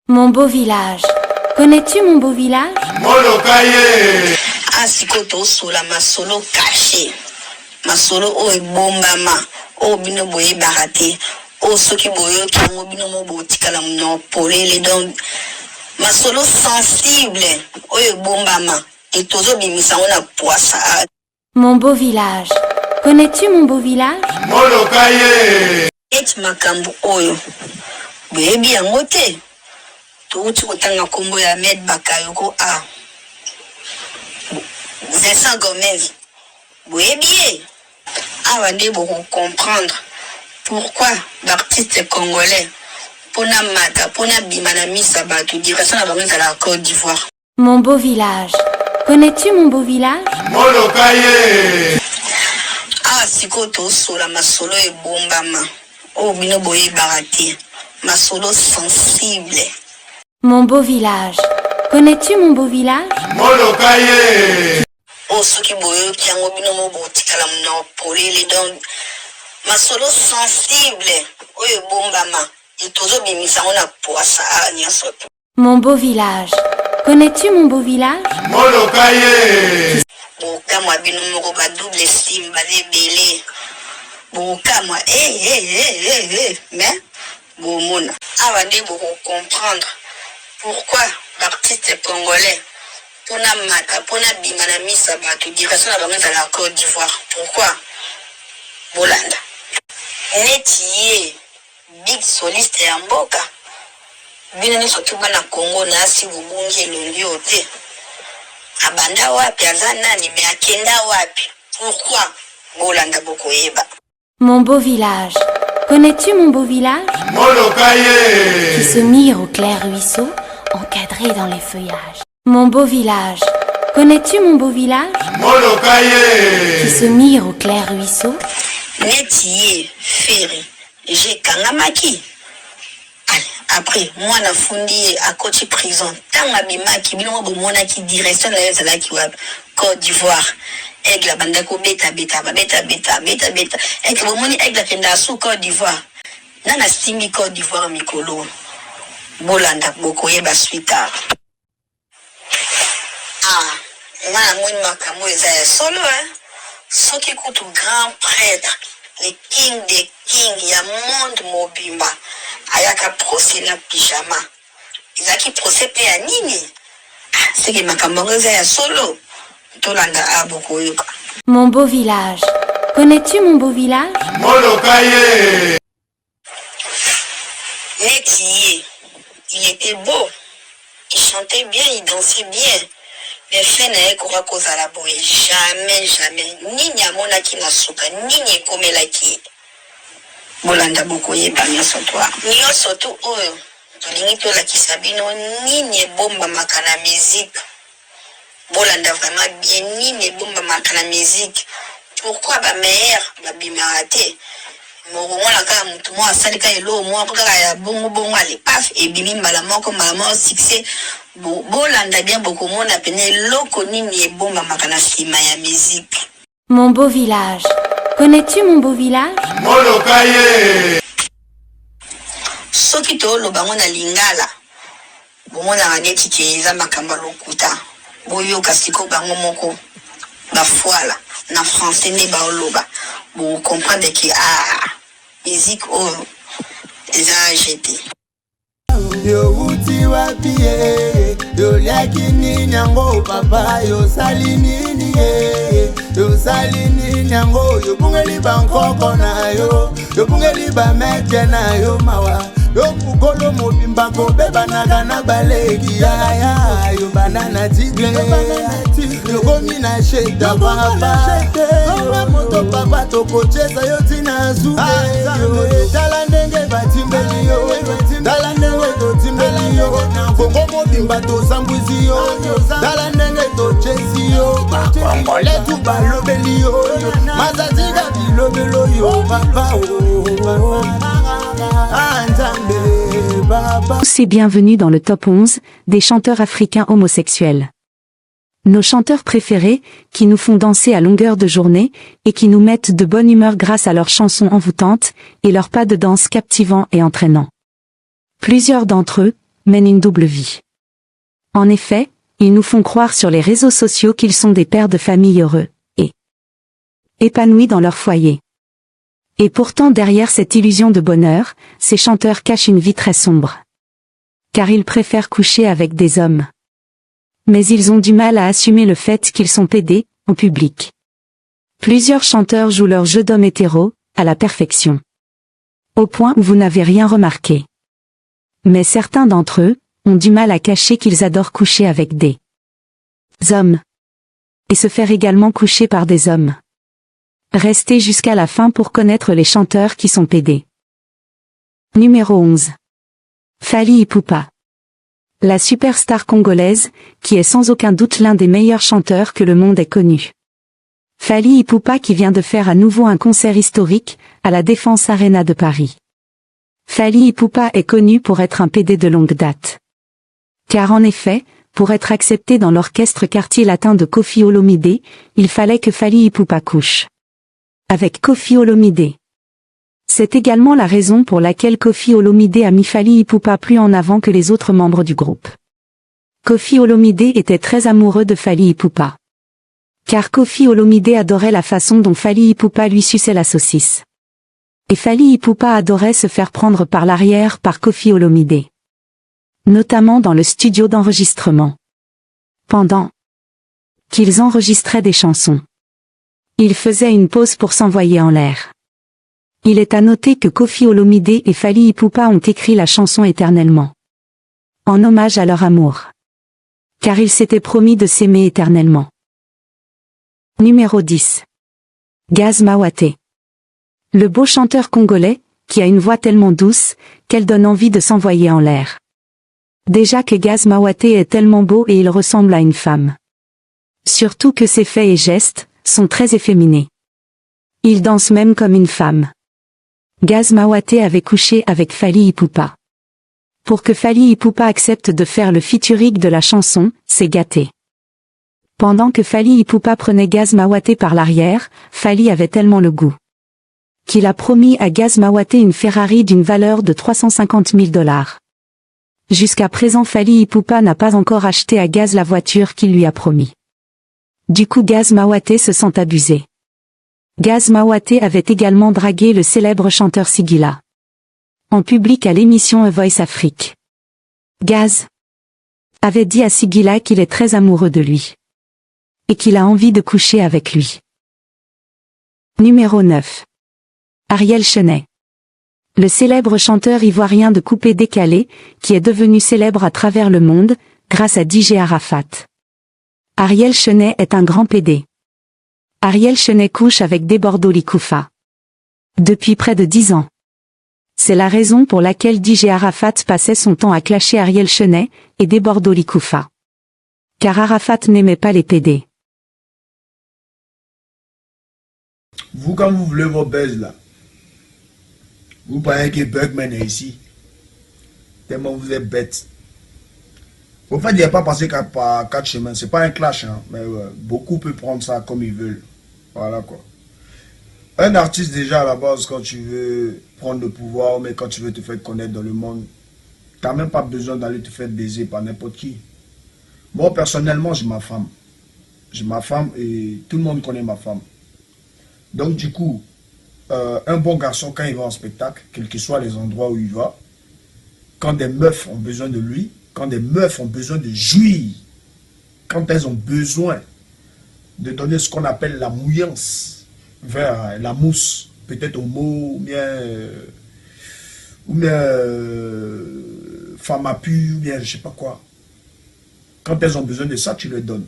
Mon beau village. Connais-tu mon beau village? Molokaye. Asikoto sola masolo caché. Masolo o bombama. O bino boye barate. O soki boyo ki bino mo botika la mno polele donc. Masolo sensible. O bombama. Et tozo bimisa on a poissa. Mon beau village. Connais-tu mon beau village? Molokaye. Et makambu oyo. Baby yangote. Touti kotanga kombo ya Med Bakayoko a. Vincent Gomez. Baby. Avande beaucoup comprendre pourquoi l'artiste congolais pona mata pona bimana misa batu direction na bango za la Côte d'Ivoire. Mon beau village. Connais-tu mon beau village? Molokaye. Sikoto sola masolo e bombama. O bino boye barate. Masolo sensible. Mon beau village. Connais-tu mon beau village? Molokaye. O soki boyo kiango bino mo botika la mno polele donc. Masolo sensible. O e bombama. Et tozo bimisa on a poissa nyanso. Mon beau village. Connais-tu mon beau village? Molokaye. Boka moi bino moko ba double sim ba lebele. Boka moi mais bomona. Avande beaucoup comprendre pourquoi l'artiste congolais pona mata pona bimana misa batu direction na bango za la Côte d'Ivoire. Pourquoi? Bolanda. Netiye big soliste ya mboka. Bino ni surtout bana Congo na asi bubungi elongi ote. Abanda wapi azana ni me akenda wapi? Pourquoi? Bolanda bokoyeba. Mon beau village. Connais-tu mon beau village? Molokaye. Qui se mire au clair ruisseau, encadré dans les feuillages. Mon beau village. Connais-tu mon beau village? Molokaye. Qui se mire au clair ruisseau. Netiye Ferry. J'ai kangamaki. Après, moi na fundi à côté prison. Tanga bimaki bino bomona ki direction na yezala ki wab Côte d'Ivoire. Aigle bandako beta. Aigle bomoni aigle kenda sous Côte d'Ivoire. Nana simi Côte d'Ivoire mikolo. Bolanda boko yeba suita. Moi moni makambo eza ya solo soki kutu grand prêtre, le king des kings ya monde mobimba. Ayaka procès na pyjama. Izaki procès pe ya nini? C'est que makambo eza ya solo. Tolanda aboko yoka. Mon beau village. Connais-tu mon beau village? Molokaye. Netiye, il était beau. Il chantait bien, il dansait bien. Mais fait na ekora kozala boye. Jamais. Nini amona ki na suka, nini ekomelaki. Bolanda boko yeba nyonso toa. Nyonso tu oyo. Tolingi tolakisa bino nini ebomba makana musique. Bolanda vraiment bien nini ebomba makana musique. Pourquoi ba meilleur ba bimarate? Mongona ka mutu mo asali ka elo mo kaka ya bongo ale paf e bimi mbala moko succès. Bolanda bien beaucoup mona pene loko nini ebomba makana sima ya musique. Mon beau village. Connais-tu mon beau village? Molokaye. Soki to lo bango na lingala. Bomona neti ke eza makamba lokuta. Boyo kasiko bango moko ba foala na français ne ba oloba. Bon comprendre que musique o eza jeté. Yo uti wapi yo liaki nini yango papa yo sali nini yo sali nini yango yo bungeli bankoko na yo bungeli bamete na yo mawa yo mukolo mobimba ko bebanaka na baleki ya yo banana tigre yo komi na sheda papa yo moto papa tokocheza yo tina zube tala ndenge batimbeli yo tala ndenge totimbeli yo bongo mobimba tosambwizi yo tala ndenge tochezi yo bakongole tu balobeli yo mazatika bilobelo yo papa C'est bienvenue dans le top 11 des chanteurs africains homosexuels. Nos chanteurs préférés, qui nous font danser à longueur de journée, et qui nous mettent de bonne humeur grâce à leurs chansons envoûtantes, et leurs pas de danse captivants et entraînants. Plusieurs d'entre eux, mènent une double vie. En effet, ils nous font croire sur les réseaux sociaux qu'ils sont des pères de famille heureux et épanouis dans leur foyer. Et pourtant derrière cette illusion de bonheur, ces chanteurs cachent une vie très sombre. Car ils préfèrent coucher avec des hommes. Mais ils ont du mal à assumer le fait qu'ils sont pédés, en public. Plusieurs chanteurs jouent leur jeu d'homme hétéro, à la perfection. Au point où vous n'avez rien remarqué. Mais certains d'entre eux, ont du mal à cacher qu'ils adorent coucher avec des hommes. Et se faire également coucher par des hommes. Restez jusqu'à la fin pour connaître les chanteurs qui sont pédés. Numéro 11. Fally Ipupa. La superstar congolaise, qui est sans aucun doute l'un des meilleurs chanteurs que le monde ait connu. Fally Ipupa qui vient de faire à nouveau un concert historique, à la Défense Arena de Paris. Fally Ipupa est connu pour être un pédé de longue date. Car en effet, pour être accepté dans l'orchestre Quartier Latin de Koffi Olomide, il fallait que Fally Ipupa couche avec Koffi Olomide. C'est également la raison pour laquelle Koffi Olomide a mis Fally Ipupa plus en avant que les autres membres du groupe. Koffi Olomide était très amoureux de Fally Ipupa. Car Koffi Olomide adorait la façon dont Fally Ipupa lui suçait la saucisse. Et Fally Ipupa adorait se faire prendre par l'arrière par Koffi Olomide. Notamment dans le studio d'enregistrement. Pendant qu'ils enregistraient des chansons. Il faisait une pause pour s'envoyer en l'air. Il est à noter que Koffi Olomide et Fally Ipupa ont écrit la chanson Éternellement. En hommage à leur amour. Car ils s'étaient promis de s'aimer éternellement. Numéro 10. Gaz Mawate. Le beau chanteur congolais, qui a une voix tellement douce, qu'elle donne envie de s'envoyer en l'air. Déjà que Gaz Mawate est tellement beau et il ressemble à une femme. Surtout que ses faits et gestes sont très efféminés. Il danse même comme une femme. Gaz Mawate avait couché avec Fally Ipupa. Pour que Fally Ipupa accepte de faire le featuring de la chanson, c'est gâté. Pendant que Fally Ipupa prenait Gaz Mawate par l'arrière, Fally avait tellement le goût qu'il a promis à Gaz Mawate une Ferrari d'une valeur de 350 000 $. Jusqu'à présent Fally Ipupa n'a pas encore acheté à Gaz la voiture qu'il lui a promis. Du coup Gaz Mawate se sent abusé. Gaz Mawate avait également dragué le célèbre chanteur Sigila. En public à l'émission A Voice Afrique. Gaz avait dit à Sigila qu'il est très amoureux de lui. Et qu'il a envie de coucher avec lui. Numéro 9. Ariel Chenet. Le célèbre chanteur ivoirien de coupé décalé, qui est devenu célèbre à travers le monde, grâce à DJ Arafat. Ariel Chenet est un grand pédé. Ariel Chenet couche avec Debordo Likoufa. Depuis près de 10 ans. C'est la raison pour laquelle DJ Arafat passait son temps à clasher Ariel Chenet et Debordo Likoufa. Car Arafat n'aimait pas les pédés. Vous, quand vous voulez vos buzz là, vous croyez que Bugman est ici. Tellement vous êtes bête. Au fait, il n'y a pas passé par 4 chemins. C'est pas un clash, hein, mais beaucoup peuvent prendre ça comme ils veulent. Voilà quoi. Un artiste déjà à la base, quand tu veux prendre le pouvoir, mais quand tu veux te faire connaître dans le monde, tu n'as même pas besoin d'aller te faire baiser par n'importe qui. Moi personnellement, j'ai ma femme. J'ai ma femme et tout le monde connaît ma femme. Donc du coup, un bon garçon, quand il va en spectacle, quels que soient les endroits où il va, quand des meufs ont besoin de lui, quand des meufs ont besoin de jouir, quand elles ont besoin de donner ce qu'on appelle la mouillance vers la mousse, peut-être au mot, ou bien femme à pu, ou bien je sais pas quoi. Quand elles ont besoin de ça, tu les donnes.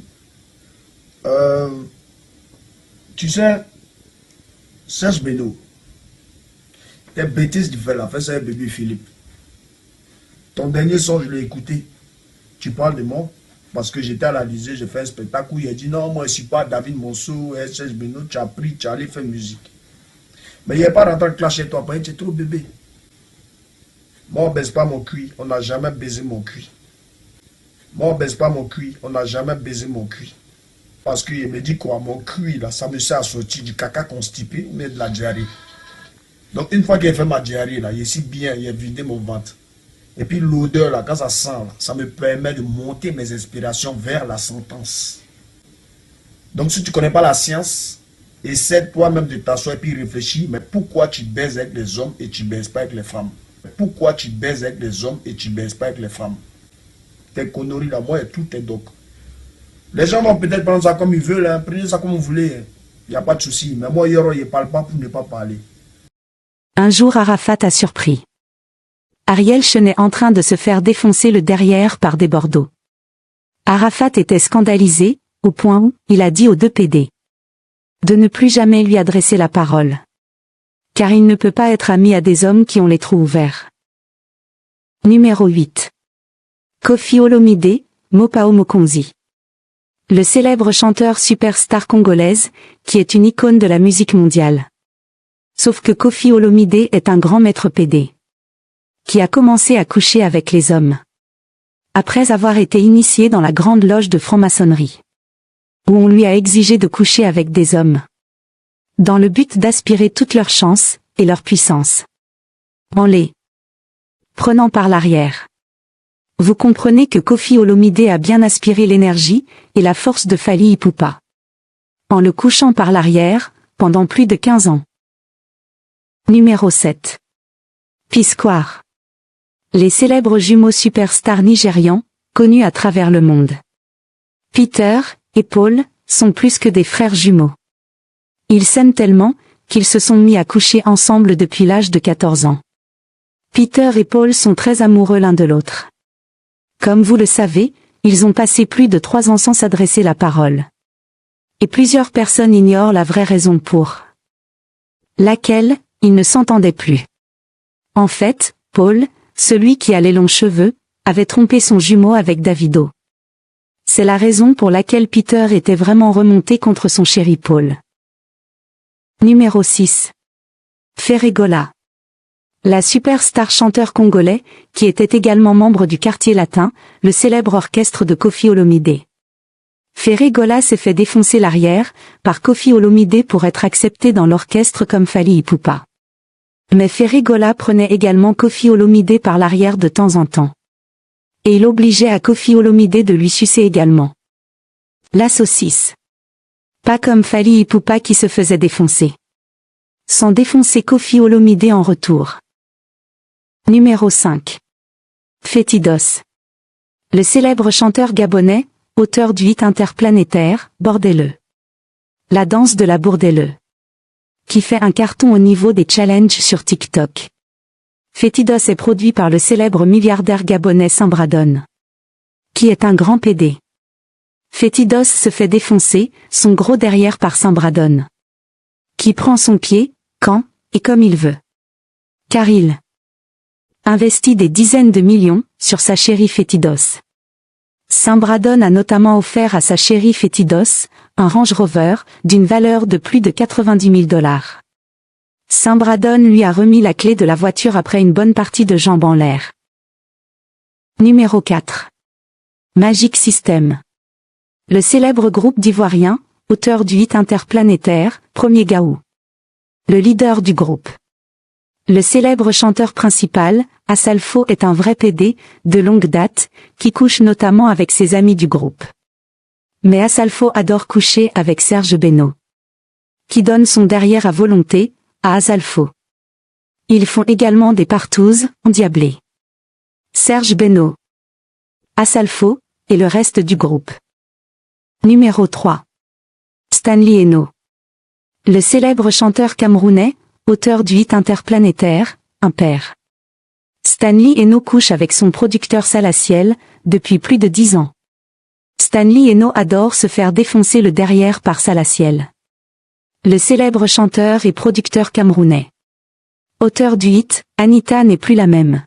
Tu sais, Serge Beno, tes bêtises du fait là, fais ça avec bébé Philippe. Ton dernier son, je l'ai écouté. Tu parles de moi parce que j'étais à l'Élysée, j'ai fait un spectacle où il a dit non, moi je ne suis pas David Monceau, Serge Beno, tu as pris, tu as allé faire musique. Mais il n'y a pas d'entendre clasher toi, tu es trop bébé. Moi on ne baise pas mon cuit, on n'a jamais baisé mon cuit. Moi on ne baise pas mon cuit, on n'a jamais baisé mon cuit. Parce qu'il me dit quoi, mon cuit là, ça me sert à sortir du caca constipé, mais de la diarrhée. Donc une fois qu'il a fait ma diarrhée là, il est si bien, il a vidé mon ventre. Et puis l'odeur là, quand ça sent là, ça me permet de monter mes inspirations vers la sentence. Donc si tu ne connais pas la science, essaie toi-même de t'asseoir et puis réfléchir, mais pourquoi tu baises avec les hommes et tu ne baises pas avec les femmes? Pourquoi tu baises avec les hommes et tu ne baises pas avec les femmes? Tes conneries là, moi et tout est donc. Les gens vont peut-être prendre ça comme ils veulent, hein. Prenez ça comme vous voulez, hein. Il n'y a pas de souci. Mais moi, hier, je ne parle pas pour ne pas parler. Un jour, Arafat a surpris Ariel Chenet en train de se faire défoncer le derrière par des Bordeaux. Arafat était scandalisé, au point où il a dit aux deux PD de ne plus jamais lui adresser la parole. Car il ne peut pas être ami à des hommes qui ont les trous ouverts. Numéro 8. Koffi Olomide, Mopao Mokonzi. Le célèbre chanteur superstar congolaise, qui est une icône de la musique mondiale. Sauf que Koffi Olomide est un grand maître PD, qui a commencé à coucher avec les hommes, après avoir été initié dans la grande loge de franc-maçonnerie, où on lui a exigé de coucher avec des hommes, dans le but d'aspirer toute leur chance et leur puissance, en les prenant par l'arrière. Vous comprenez que Koffi Olomide a bien aspiré l'énergie et la force de Fally Ipupa, en le couchant par l'arrière, pendant plus de 15 ans. Numéro 7. P-Square. Les célèbres jumeaux superstars nigérians, connus à travers le monde. Peter et Paul sont plus que des frères jumeaux. Ils s'aiment tellement qu'ils se sont mis à coucher ensemble depuis l'âge de 14 ans. Peter et Paul sont très amoureux l'un de l'autre. Comme vous le savez, ils ont passé plus de 3 ans sans s'adresser la parole. Et plusieurs personnes ignorent la vraie raison pour laquelle ils ne s'entendaient plus. En fait, Paul, celui qui a les longs cheveux, avait trompé son jumeau avec Davido. C'est la raison pour laquelle Peter était vraiment remonté contre son chéri Paul. Numéro 6. Ferregola. La superstar chanteur congolais, qui était également membre du Quartier Latin, le célèbre orchestre de Koffi Olomide. Ferregola s'est fait défoncer l'arrière, par Koffi Olomide pour être accepté dans l'orchestre comme Fally Ipupa. Mais Ferregola prenait également Koffi Olomide par l'arrière de temps en temps. Et il obligeait à Koffi Olomide de lui sucer également la saucisse. Pas comme Fally Ipupa qui se faisait défoncer, sans défoncer Koffi Olomide en retour. Numéro 5. Fétidos. Le célèbre chanteur gabonais, auteur du hit interplanétaire, Bordeleux. La danse de la Bourdeleux, qui fait un carton au niveau des challenges sur TikTok. Fétidos est produit par le célèbre milliardaire gabonais Sambradone, qui est un grand PD. Fétidos se fait défoncer, son gros derrière par Sambradone, qui prend son pied, quand, et comme il veut. Car il investit des dizaines de millions, sur sa chérie Fétidos. Sambradone a notamment offert à sa chérie Fétidos, un Range Rover, d'une valeur de plus de 90 000 $. Sambradone lui a remis la clé de la voiture après une bonne partie de jambes en l'air. Numéro 4. Magic System. Le célèbre groupe d'Ivoiriens, auteur du hit interplanétaire, Premier Gaou. Le leader du groupe. Le célèbre chanteur principal, Asalfo est un vrai PD, de longue date, qui couche notamment avec ses amis du groupe. Mais Asalfo adore coucher avec Serge Beno, qui donne son derrière à volonté, à Asalfo. Ils font également des partouzes, endiablées. Serge Beno, Asalfo, et le reste du groupe. Numéro 3. Stanley Eno. Le célèbre chanteur camerounais, auteur du hit interplanétaire, Impair. Stanley Eno couche avec son producteur Salaciel, depuis plus de 10 ans. Stanley Eno adore se faire défoncer le derrière par Salaciel, le célèbre chanteur et producteur camerounais. Auteur du hit, Anita n'est plus la même,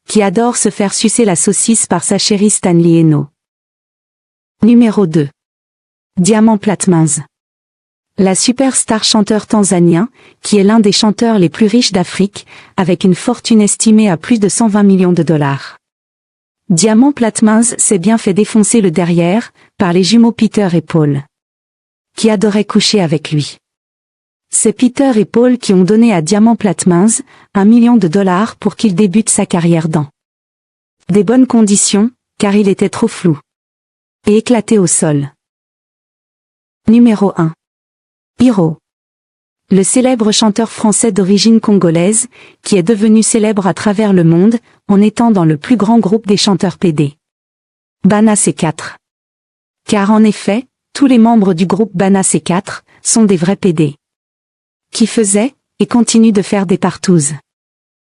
qui adore se faire sucer la saucisse par sa chérie Stanley Eno. Numéro 2. Diamant Platnumz. La superstar chanteur tanzanien, qui est l'un des chanteurs les plus riches d'Afrique, avec une fortune estimée à plus de 120 millions de $. Diamant Platnumz s'est bien fait défoncer le derrière, par les jumeaux Peter et Paul, qui adoraient coucher avec lui. C'est Peter et Paul qui ont donné à Diamant Platnumz $1 million pour qu'il débute sa carrière dans Des bonnes conditions, car il était trop flou. Et éclaté au sol. Numéro 1. Hiro. Le célèbre chanteur français d'origine congolaise, qui est devenu célèbre à travers le monde, en étant dans le plus grand groupe des chanteurs PD. Bana C4. Car en effet, tous les membres du groupe Bana C4 sont des vrais PD. Qui faisaient, et continuent de faire des partouzes.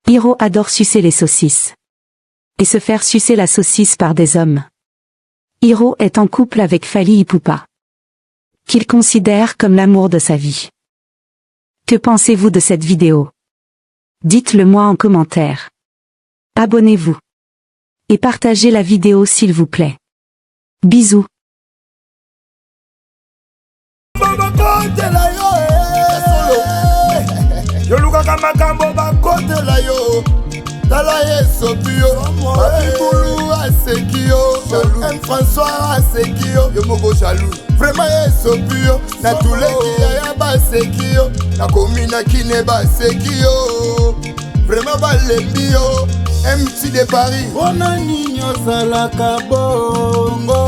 Hiro adore sucer les saucisses. Et se faire sucer la saucisse par des hommes. Hiro est en couple avec Fally Ipupa. Qu'il considère comme l'amour de sa vie. Que pensez-vous de cette vidéo? Dites-le moi en commentaire. Abonnez-vous. Et partagez la vidéo s'il vous plaît. Bisous. Tala yeso bio, Babibulu asekio, M. François asekio, yo moko jaloux. Vraiment yeso bio, na tuleki ya basekio, na komina kine basekio. Vraiment balembio, MC de Paris. Ona ninyo salaka bongo.